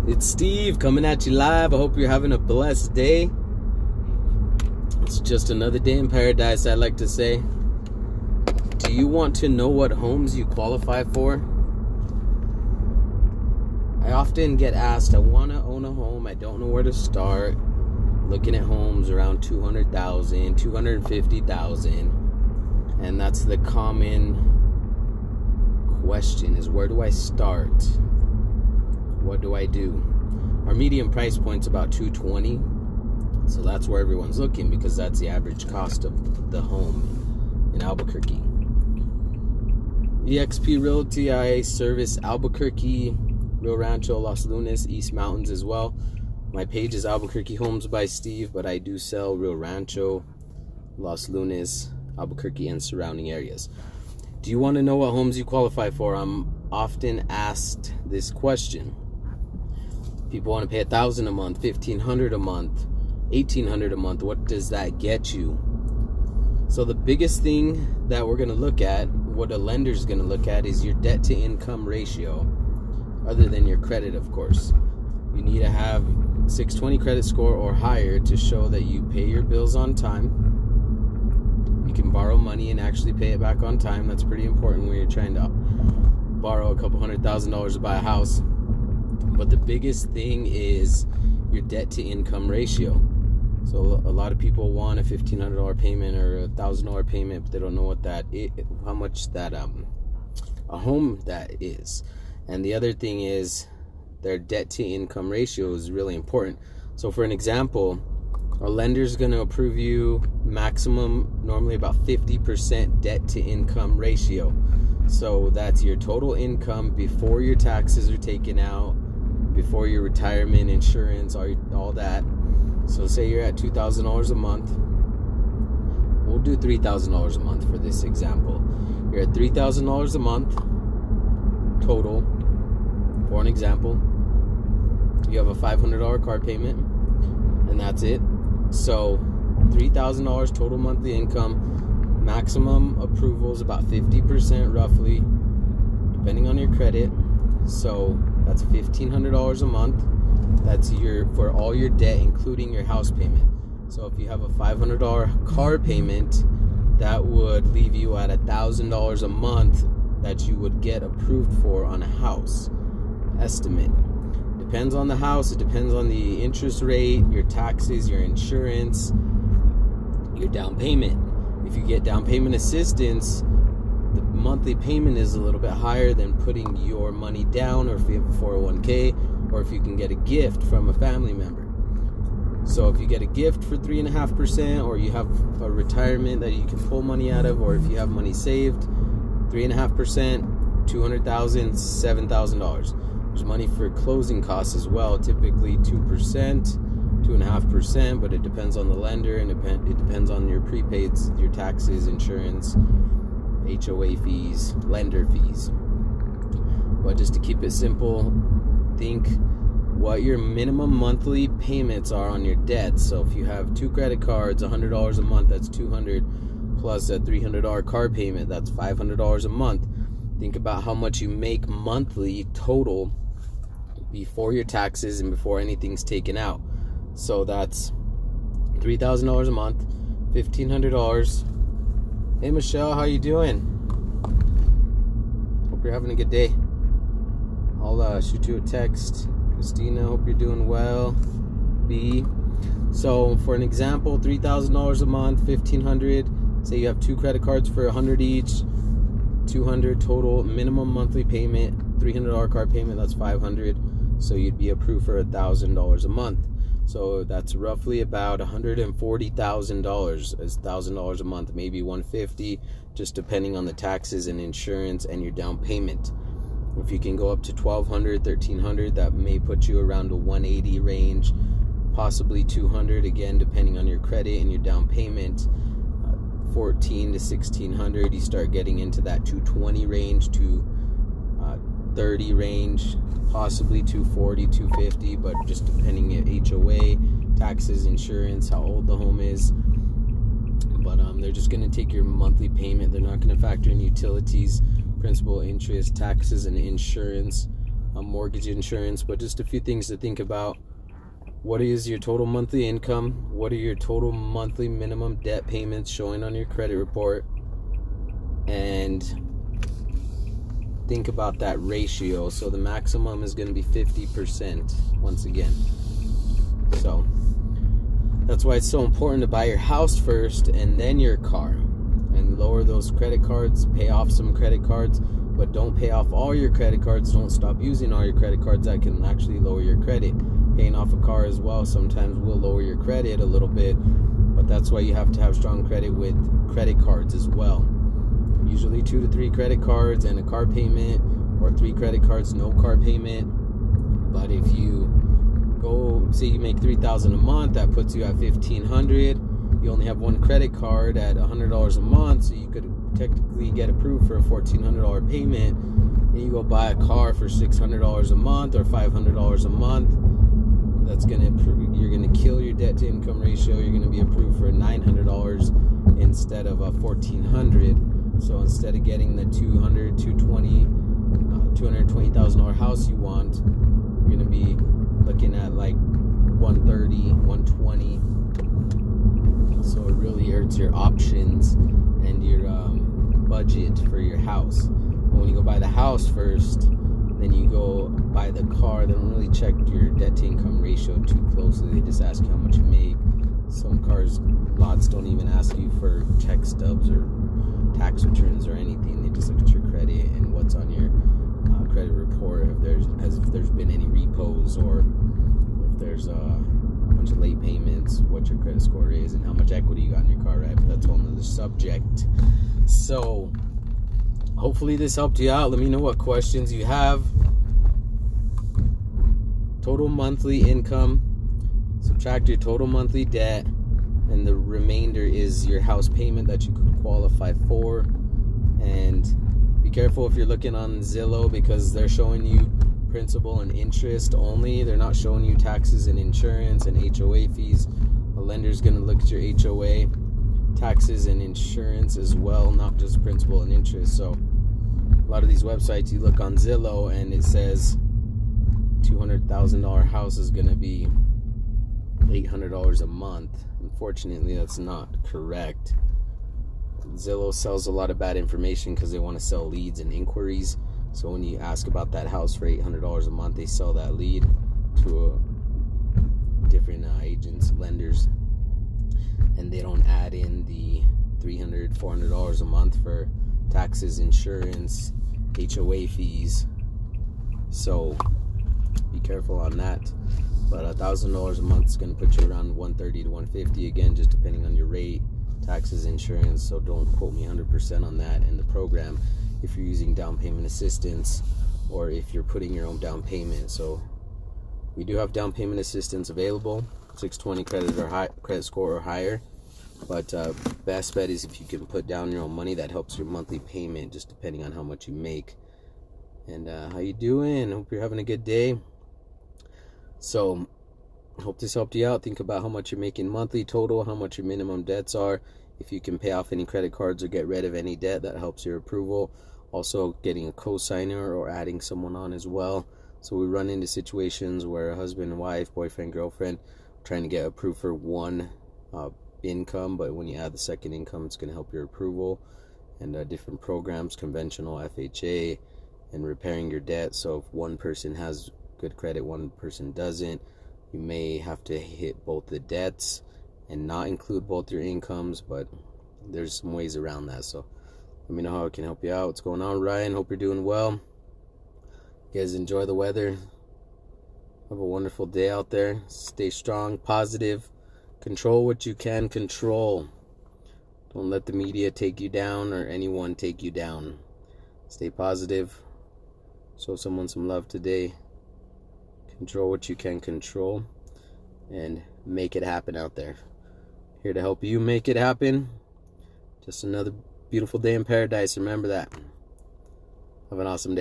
It's Steve coming at you live. I hope you're having a blessed day. It's just another day in paradise, I like to say. Do you want to know what homes you qualify for? I often get asked, I want to own a home. I don't know where to start. Looking at homes around $200,000, $250,000. And that's the common question is, where do I start? What do I do? Our median price point's about $220,000, so that's where everyone's looking because that's the average cost of the home in Albuquerque. eXp Realty, I service Albuquerque, Rio Rancho, Los Lunas, East Mountains as well. My page is Albuquerque Homes by Steve, but I do sell Rio Rancho, Los Lunas, Albuquerque, and surrounding areas. Do you want to know what homes you qualify for? I'm often asked this question. People want to pay $1,000 a month, $1,500 a month, $1,800 a month. What does that get you? So the biggest thing that we're going to look at, what a lender is going to look at, is your debt to income ratio, other than your credit, of course. You need to have 620 credit score or higher to show that you pay your bills on time. You can borrow money and actually pay it back on time. That's pretty important when you're trying to borrow a couple $100,000 to buy a house. But the biggest thing is your debt to income ratio. So a lot of people want a $1,500 payment or a $1,000 payment, but they don't know what that is, how much that a home that is. And the other thing is their debt to income ratio is really important. So for an example, a lender's going to approve you maximum normally about 50% debt to income ratio. So that's your total income before your taxes are taken out, before your retirement, insurance, all that. So say you're at $2,000 a month. We'll do $3,000 a month for this example. You're at $3,000 a month total. For an example, you have a $500 car payment, and that's it. So $3,000 total monthly income. Maximum approval is about 50% roughly, depending on your credit. So that's $1,500 a month. That's for all your debt, including your house payment. So if you have a $500 car payment, that would leave you at $1,000 a month that you would get approved for on a house estimate. Depends on the house, it depends on the interest rate, your taxes, your insurance, your down payment. If you get down payment assistance, the monthly payment is a little bit higher than putting your money down, or if you have a 401k, or if you can get a gift from a family member. So if you get a gift for 3.5%, or you have a retirement that you can pull money out of, or if you have money saved, 3.5%, $200,000, $7,000. There's money for closing costs as well, typically 2%, 2.5%, but it depends on the lender, and it depends on your prepaids, your taxes, insurance, HOA fees, lender fees. But just to keep it simple, think what your minimum monthly payments are on your debt. So if you have 2 credit cards, $100 a month, that's $200, plus a $300 car payment, that's $500 a month. Think about how much you make monthly total before your taxes and before anything's taken out. So that's $3,000 a month, $1,500. Hey Michelle, how you doing? Hope you're having a good day. I'll shoot you a text. Christina, hope you're doing well. B. So for an example, $3,000 a month, $1,500. Say you have 2 credit cards for $100 each. $200 total minimum monthly payment, $300 car payment, that's $500. So you'd be approved for $1,000 a month. So that's roughly about $140,000, is $1,000 a month, maybe $150, just depending on the taxes and insurance and your down payment. If you can go up to $1,200, $1,300, that may put you around a $180 range, possibly $200, again depending on your credit and your down payment. $1,400 to $1,600, you start getting into that $220 range to $230 range, possibly $240, $250, but just depending on HOA, taxes, insurance, how old the home is. But they're just going to take your monthly payment. They're not going to factor in utilities, principal, interest, taxes, and insurance. mortgage insurance, but just a few things to think about. What is your total monthly income? What are your total monthly minimum debt payments showing on your credit report? And think about that ratio. So the maximum is going to be 50% once again. So that's why it's so important to buy your house first and then your car, and lower those credit cards, pay off some credit cards, but don't pay off all your credit cards. Don't stop using all your credit cards. That can actually lower your credit. Paying off a car as well sometimes will lower your credit a little bit, but that's why you have to have strong credit with credit cards as well. Usually 2 to 3 credit cards and a car payment, or 3 credit cards, no car payment. But if you go, say you make $3,000 a month, that puts you at $1,500. You only have 1 credit card at $100 a month, so you could technically get approved for a $1,400 payment. And you go buy a car for $600 a month or $500 a month. You're gonna kill your debt to income ratio. You're gonna be approved for $900 instead of a $1,400. So instead of getting the $220,000 house you want, you're gonna be looking at like $130,000, $120,000. So it really hurts your options and your budget for your house. But when you go buy the house first, then you go buy the car, they don't really check your debt to income ratio too closely. They just ask you how much you make. Some lots don't even ask you for check stubs or tax returns or anything. They just look at your credit and what's on your credit report, if there's been any repos, or if there's a bunch of late payments, what your credit score is, and how much equity you got in your car, right? But that's a whole nother subject. So hopefully this helped you out. Let me know what questions you have. Total monthly income, subtract your total monthly debt, and the remainder is your house payment that you could qualify for. And be careful if you're looking on Zillow, because they're showing you principal and interest only. They're not showing you taxes and insurance and HOA fees. A lender's going to look at your HOA, taxes and insurance as well, not just principal and interest. So a lot of these websites, you look on Zillow and it says $200,000 house is going to be $800 a month. Unfortunately, that's not correct. Zillow sells a lot of bad information because they want to sell leads and inquiries. So when you ask about that house for $800 a month, they sell that lead to different agents, lenders, and they don't add in the $300, $400 a month for taxes, insurance, HOA fees. So be careful on that. But $1,000 a month is going to put you around $130 to $150, again, just depending on your rate, taxes, insurance. So don't quote me 100% on that. And the program, if you're using down payment assistance, or if you're putting your own down payment. So we do have down payment assistance available, 620 credit score or higher. But best bet is if you can put down your own money. That helps your monthly payment, just depending on how much you make. And how you doing? Hope you're having a good day. So hope this helped you out. Think about how much you're making monthly total, how much your minimum debts are. If you can pay off any credit cards or get rid of any debt, that helps your approval. Also getting a co-signer or adding someone on as well. So we run into situations where a husband and wife, boyfriend, girlfriend, trying to get approved for one income, but when you add the second income, it's going to help your approval. And different programs, conventional, FHA, and repairing your debt. So if one person has good credit, one person doesn't, you may have to hit both the debts and not include both your incomes, but there's some ways around that. So let me know how I can help you out. What's going on, Ryan? Hope you're doing well. You guys enjoy the weather. Have a wonderful day out there. Stay strong, positive. Control what you can control. Don't let the media take you down or anyone take you down. Stay positive. Show someone some love today. Control what you can control and make it happen out there. Here to help you make it happen. Just another beautiful day in paradise. Remember that. Have an awesome day.